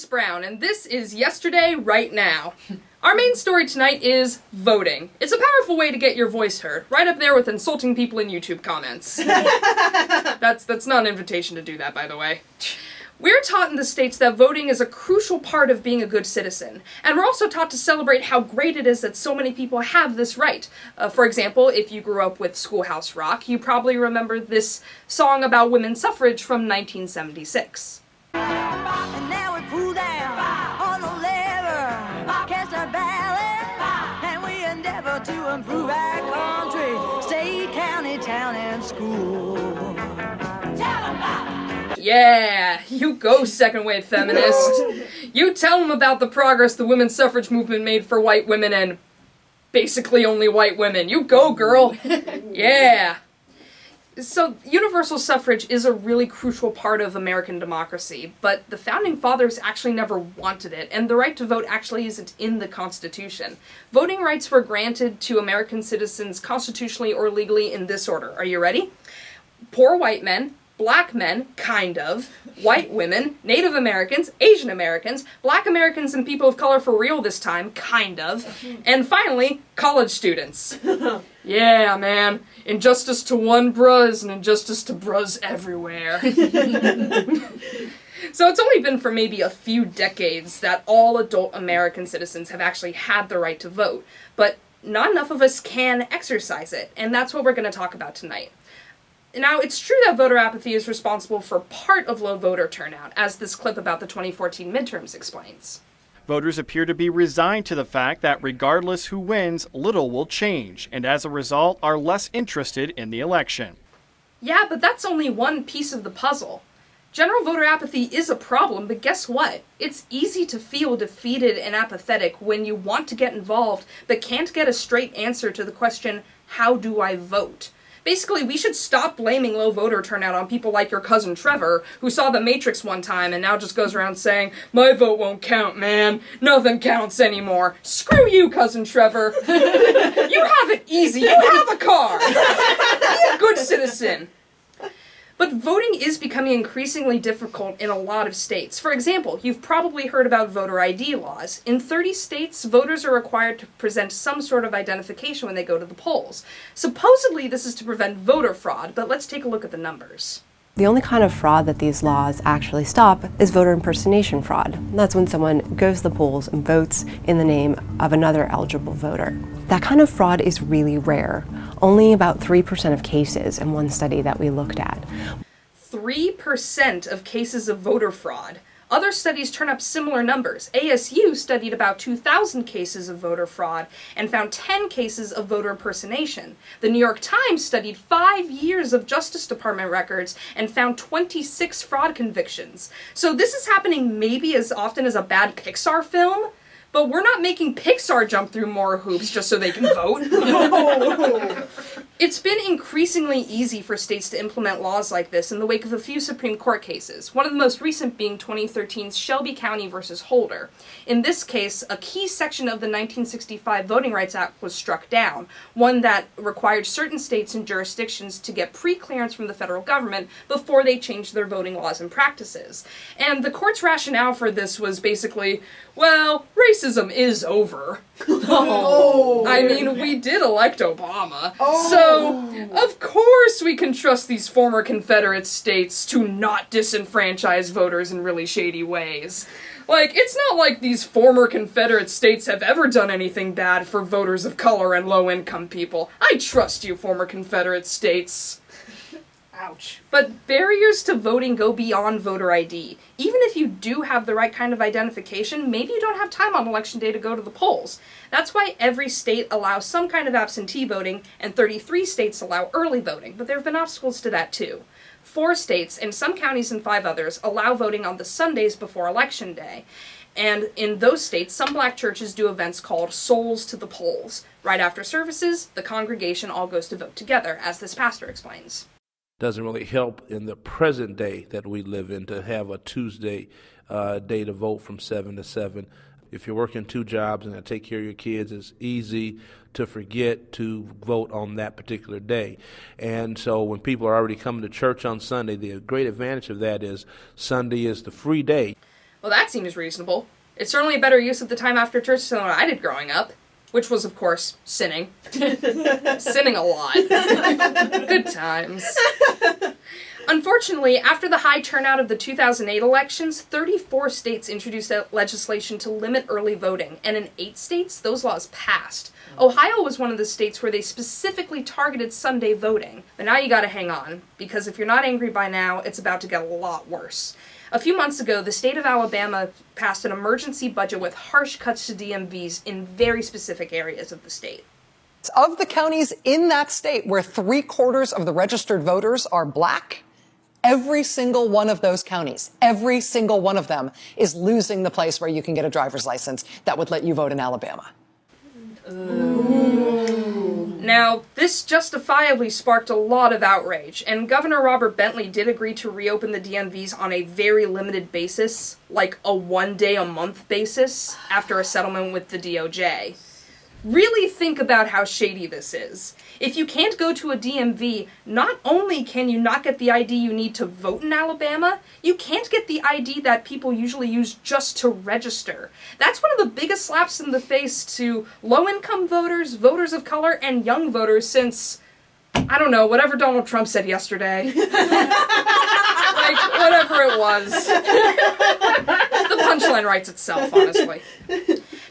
Grace Brown, and this is Yesterday, Right Now. Our main story tonight is voting. It's a powerful way to get your voice heard, right up there with insulting people in YouTube comments. That's not an invitation to do that, by the way. We're taught in the States that voting is a crucial part of being a good citizen, and we're also taught to celebrate how great it is that so many people have this right. For example, if you grew up with Schoolhouse Rock, you probably remember this song about women's suffrage from 1976. And now we pull down on the lever, cast our ballot, and we endeavor to improve our country, state, county, town, and school. Tell 'em about it. Yeah, you go, second-wave feminist. You tell them about the progress the women's suffrage movement made for white women and basically only white women. You go, girl. Yeah. So, universal suffrage is a really crucial part of American democracy, but the Founding Fathers actually never wanted it, and the right to vote actually isn't in the Constitution. Voting rights were granted to American citizens constitutionally or legally in this order. Are you ready? Poor white men, black men, kind of, white women, Native Americans, Asian Americans, black Americans and people of color for real this time, kind of, and finally, college students. Yeah, man. Injustice to one bruz and injustice to bruz everywhere. So it's only been for maybe a few decades that all adult American citizens have actually had the right to vote, but not enough of us can exercise it, and that's what we're going to talk about tonight. Now, it's true that voter apathy is responsible for part of low voter turnout, as this clip about the 2014 midterms explains. Voters appear to be resigned to the fact that regardless who wins, little will change, and as a result are less interested in the election. Yeah, but that's only one piece of the puzzle. General voter apathy is a problem, but guess what? It's easy to feel defeated and apathetic when you want to get involved, but can't get a straight answer to the question, how do I vote? Basically, we should stop blaming low voter turnout on people like your cousin Trevor, who saw The Matrix one time and now just goes around saying, my vote won't count, man. Nothing counts anymore. Screw you, cousin Trevor. You have it easy. You have a car. Be a good citizen. But voting is becoming increasingly difficult in a lot of states. For example, you've probably heard about voter ID laws. In 30 states, voters are required to present some sort of identification when they go to the polls. Supposedly, this is to prevent voter fraud, but let's take a look at the numbers. The only kind of fraud that these laws actually stop is voter impersonation fraud. That's when someone goes to the polls and votes in the name of another eligible voter. That kind of fraud is really rare. Only about 3% of cases in one study that we looked at. 3% of cases of voter fraud. Other studies turn up similar numbers. ASU studied about 2,000 cases of voter fraud and found 10 cases of voter impersonation. The New York Times studied 5 years of Justice Department records and found 26 fraud convictions. So this is happening maybe as often as a bad Pixar film, but we're not making Pixar jump through more hoops just so they can vote. It's been increasingly easy for states to implement laws like this in the wake of a few Supreme Court cases, one of the most recent being 2013's Shelby County versus Holder. In this case, a key section of the 1965 Voting Rights Act was struck down, one that required certain states and jurisdictions to get pre-clearance from the federal government before they changed their voting laws and practices. And the court's rationale for this was basically, well, racism is over. I mean, we did elect Obama, so of course we can trust these former Confederate states to not disenfranchise voters in really shady ways. Like, it's not like these former Confederate states have ever done anything bad for voters of color and low-income people. I trust you, former Confederate states. Ouch. But barriers to voting go beyond voter ID. Even if you do have the right kind of identification, maybe you don't have time on election day to go to the polls. That's why every state allows some kind of absentee voting, and 33 states allow early voting, but there have been obstacles to that too. 4 states, and some counties and 5 others, allow voting on the Sundays before Election Day. And in those states, some black churches do events called Souls to the Polls. Right after services, the congregation all goes to vote together, as this pastor explains. Doesn't really help in the present day that we live in to have a Tuesday day to vote from 7 to 7. If you're working 2 jobs and take care of your kids, it's easy to forget to vote on that particular day. And so when people are already coming to church on Sunday, the great advantage of that is Sunday is the free day. Well, that seems reasonable. It's certainly a better use of the time after church than what I did growing up, which was, of course, sinning. Sinning a lot. Good times. Unfortunately, after the high turnout of the 2008 elections, 34 states introduced legislation to limit early voting, and in 8 states, those laws passed. Ohio was one of the states where they specifically targeted Sunday voting. But now you gotta hang on, because if you're not angry by now, it's about to get a lot worse. A few months ago, the state of Alabama passed an emergency budget with harsh cuts to DMVs in very specific areas of the state. Of the counties in that state where 3/4 of the registered voters are black, every single one of those counties, every single one of them is losing the place where you can get a driver's license that would let you vote in Alabama. Now, this justifiably sparked a lot of outrage, and Governor Robert Bentley did agree to reopen the DMVs on a very limited basis, like a 1-day-a-month basis, after a settlement with the DOJ. Really think about how shady this is. If you can't go to a DMV, not only can you not get the ID you need to vote in Alabama, you can't get the ID that people usually use just to register. That's one of the biggest slaps in the face to low-income voters, voters of color, and young voters since, I don't know, whatever Donald Trump said yesterday. Like, whatever it was. The punchline writes itself, honestly.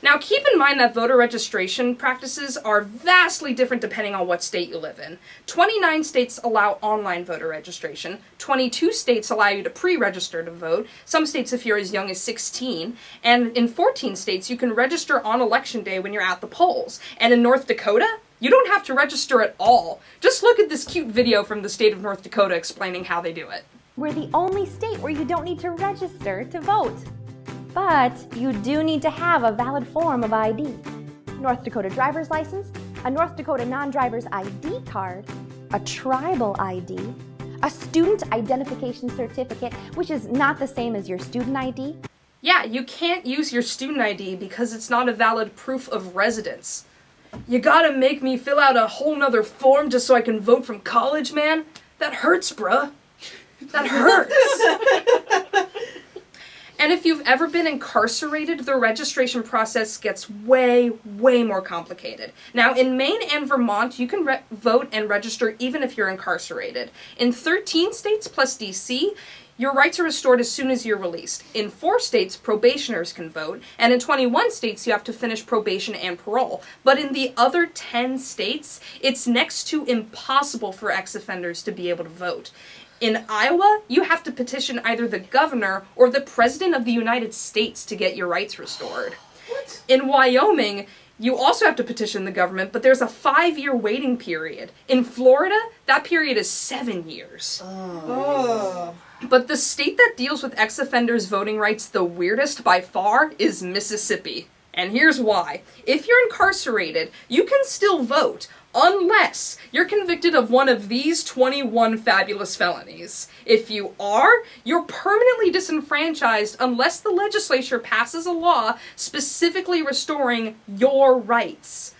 Now, keep in mind that voter registration practices are vastly different depending on what state you live in. 29 states allow online voter registration. 22 states allow you to pre-register to vote. Some states if you're as young as 16. And in 14 states, you can register on election day when you're at the polls. And in North Dakota, you don't have to register at all. Just look at this cute video from the state of North Dakota explaining how they do it. We're the only state where you don't need to register to vote. But you do need to have a valid form of ID. North Dakota driver's license, a North Dakota non-driver's ID card, a tribal ID, a student identification certificate, which is not the same as your student ID. Yeah, you can't use your student ID because it's not a valid proof of residence. You gotta make me fill out a whole nother form just so I can vote from college, man? That hurts, bruh. That hurts. And if you've ever been incarcerated, the registration process gets way, way more complicated. Now, in Maine and Vermont, you can vote and register even if you're incarcerated. In 13 states plus DC, your rights are restored as soon as you're released. In 4 states, probationers can vote, and in 21 states, you have to finish probation and parole. But in the other 10 states, it's next to impossible for ex-offenders to be able to vote. In Iowa, you have to petition either the governor or the president of the United States to get your rights restored. What? In Wyoming, you also have to petition the government, but there's a 5-year waiting period. In Florida, that period is 7 years. Oh. But the state that deals with ex-offenders' voting rights the weirdest by far is Mississippi. And here's why. If you're incarcerated, you can still vote, unless you're convicted of one of these 21 fabulous felonies. If you are, you're permanently disenfranchised unless the legislature passes a law specifically restoring your rights.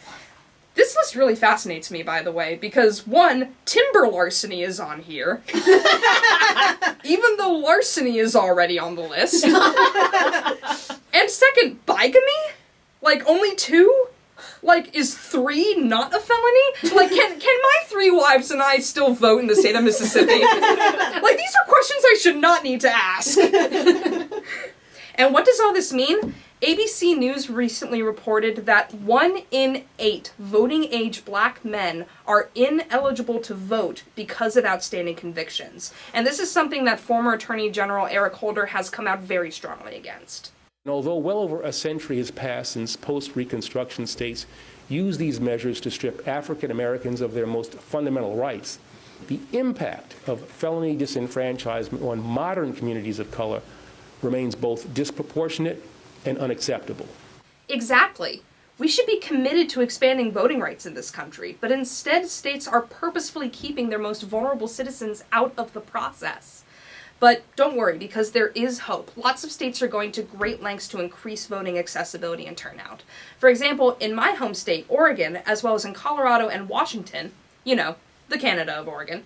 This list really fascinates me, by the way, because 1, timber larceny is on here, even though larceny is already on the list. And 2nd, bigamy? Like, only 2? Like, is 3 not a felony? Like, can my 3 wives and I still vote in the state of Mississippi? Like, these are questions I should not need to ask. And what does all this mean? ABC News recently reported that 1 in 8 voting-age black men are ineligible to vote because of outstanding convictions. And this is something that former Attorney General Eric Holder has come out very strongly against. And although well over a century has passed since post-Reconstruction states used these measures to strip African Americans of their most fundamental rights, the impact of felony disenfranchisement on modern communities of color remains both disproportionate and unacceptable. Exactly. We should be committed to expanding voting rights in this country, but instead states are purposefully keeping their most vulnerable citizens out of the process. But don't worry, because there is hope. Lots of states are going to great lengths to increase voting accessibility and turnout. For example, in my home state, Oregon, as well as in Colorado and Washington, you know, the Canada of Oregon,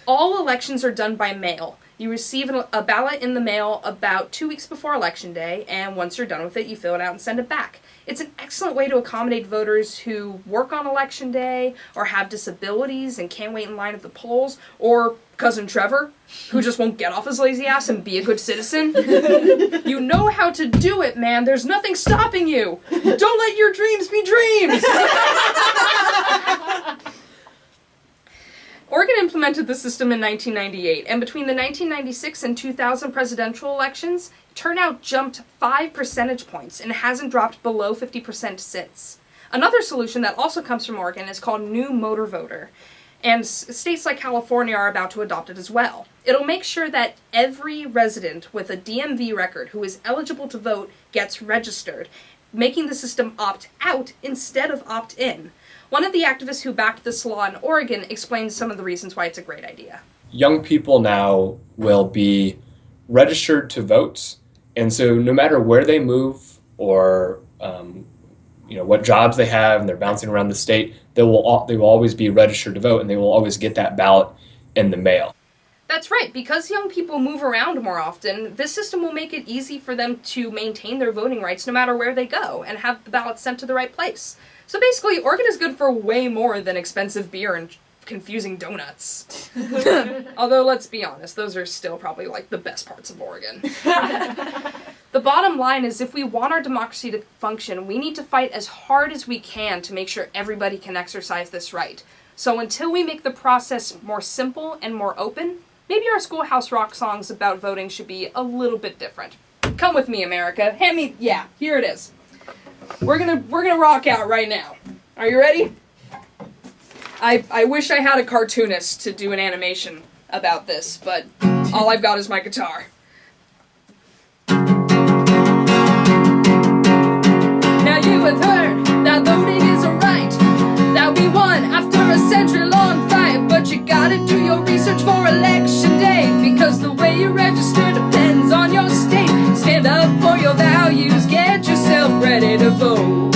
all elections are done by mail. You receive a ballot in the mail about 2 weeks before Election Day, and once you're done with it, you fill it out and send it back. It's an excellent way to accommodate voters who work on Election Day, or have disabilities and can't wait in line at the polls, or Cousin Trevor, who just won't get off his lazy ass and be a good citizen. You know how to do it, man. There's nothing stopping you. Don't let your dreams be dreams. Oregon implemented the system in 1998, and between the 1996 and 2000 presidential elections, turnout jumped 5 percentage points and hasn't dropped below 50% since. Another solution that also comes from Oregon is called New Motor Voter, and states like California are about to adopt it as well. It'll make sure that every resident with a DMV record who is eligible to vote gets registered, making the system opt out instead of opt in. One of the activists who backed this law in Oregon explains some of the reasons why it's a great idea. Young people now will be registered to vote, and so no matter where they move or what jobs they have, and they're bouncing around the state, they will always be registered to vote, and they will always get that ballot in the mail. That's right. Because young people move around more often, this system will make it easy for them to maintain their voting rights no matter where they go and have the ballot sent to the right place. So basically, Oregon is good for way more than expensive beer and confusing donuts. Although, let's be honest, those are still probably like the best parts of Oregon. The bottom line is, if we want our democracy to function, we need to fight as hard as we can to make sure everybody can exercise this right. So until we make the process more simple and more open, maybe our schoolhouse rock songs about voting should be a little bit different. Come with me, America. Hand me, yeah, here it is. We're gonna rock out right now. Are you ready? I wish I had a cartoonist to do an animation about this, but all I've got is my guitar. Now you have heard that voting is a right that we won after a century-long fight, but you gotta do your research for Election Day, because the way you register depends on your state. Stand up for your values, get yourself ready to vote.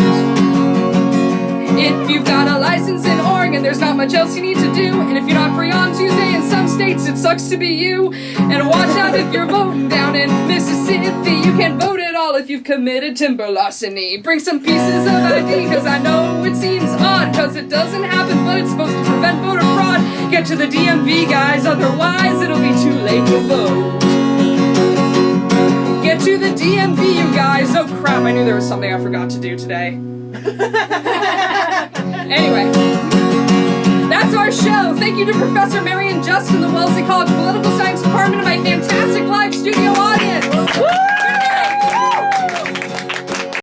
If you've got a license in Oregon, there's not much else you need to do. And if you're not free on Tuesday in some states, it sucks to be you. And watch out if you're voting down in Mississippi. You can't vote at all if you've committed timber larceny. Bring some pieces of ID, cause I know it seems odd, cause it doesn't happen, but it's supposed to prevent voter fraud. Get to the DMV, guys, otherwise it'll be too late to vote. Get to the DMV, you guys. Oh crap, I knew there was something I forgot to do today. Anyway, that's our show. Thank you to Professor Marion Just in the Wellesley College Political Science Department and my